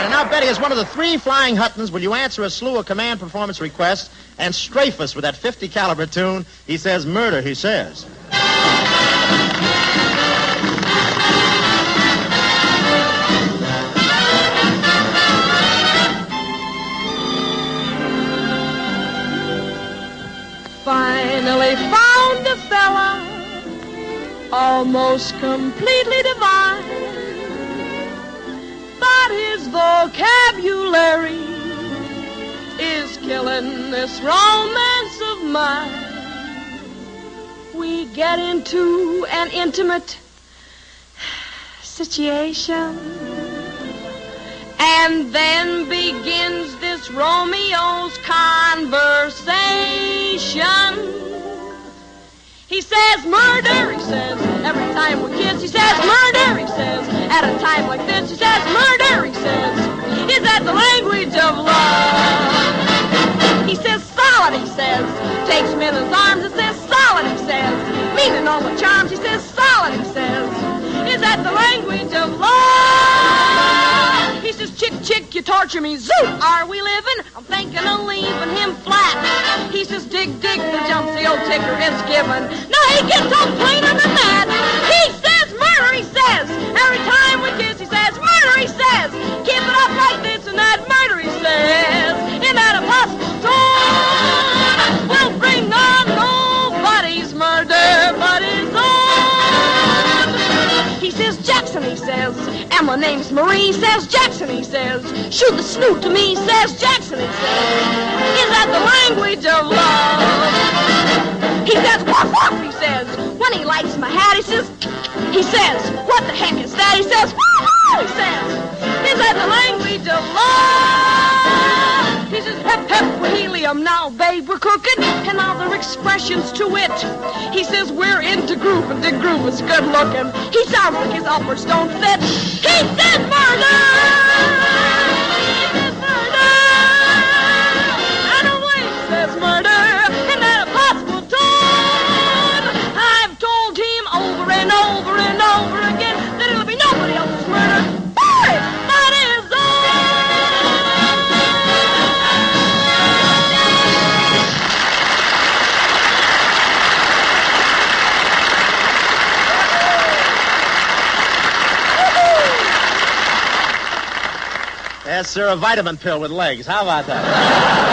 right, and now, Betty, as one of the 3 flying Huttons, will you answer a slew of command performance requests and strafe us with that 50 caliber tune? He says murder, he says. Finally found a fella almost completely divine, but his vocabulary is killing this romance of mine. We get into an intimate situation, and then begins this Romeo's conversation. He says murder, he says, every time we kiss. He says murder, he says, at a time like this. He says murder, he says, is that the language of love? He says solid, he says, takes me in his arms and says solid, he says, meaning all the charms. He says solid, he says, is that the language of love? He says, chick, chick, you torture me, zoot, are we living? I'm thinking of leaving him flat. He says, dig, dig, the jumps the old ticker is given. No, he gets on plainer than that. He says murder, he says, every time we kiss, he says murder, he says, keep it up like this and that, murder, he says, in that impossible tone, will bring on nobody's murder but his own. He says Jackson, he says, and my name's Marie, says Jackson, he says, shoot the snoot to me, says Jackson, he says, is that the language of love? He says, woof, woof, he says, when he lights my hat, he says, what the heck is that? He says, woo, woo, he says, is that the language of love? He says, hep, hep, we're helium now, babe, we're cooking, and other expressions to it. He says, we're into groove, and the groove is good looking. He sounds like his uppers don't fit. He says murder! He says murder! And away he says murder, in that impossible tone. I've told him over and over and over again that it'll be nobody else's murder. Boy, but his Yes, sir, a vitamin pill with legs. How about that?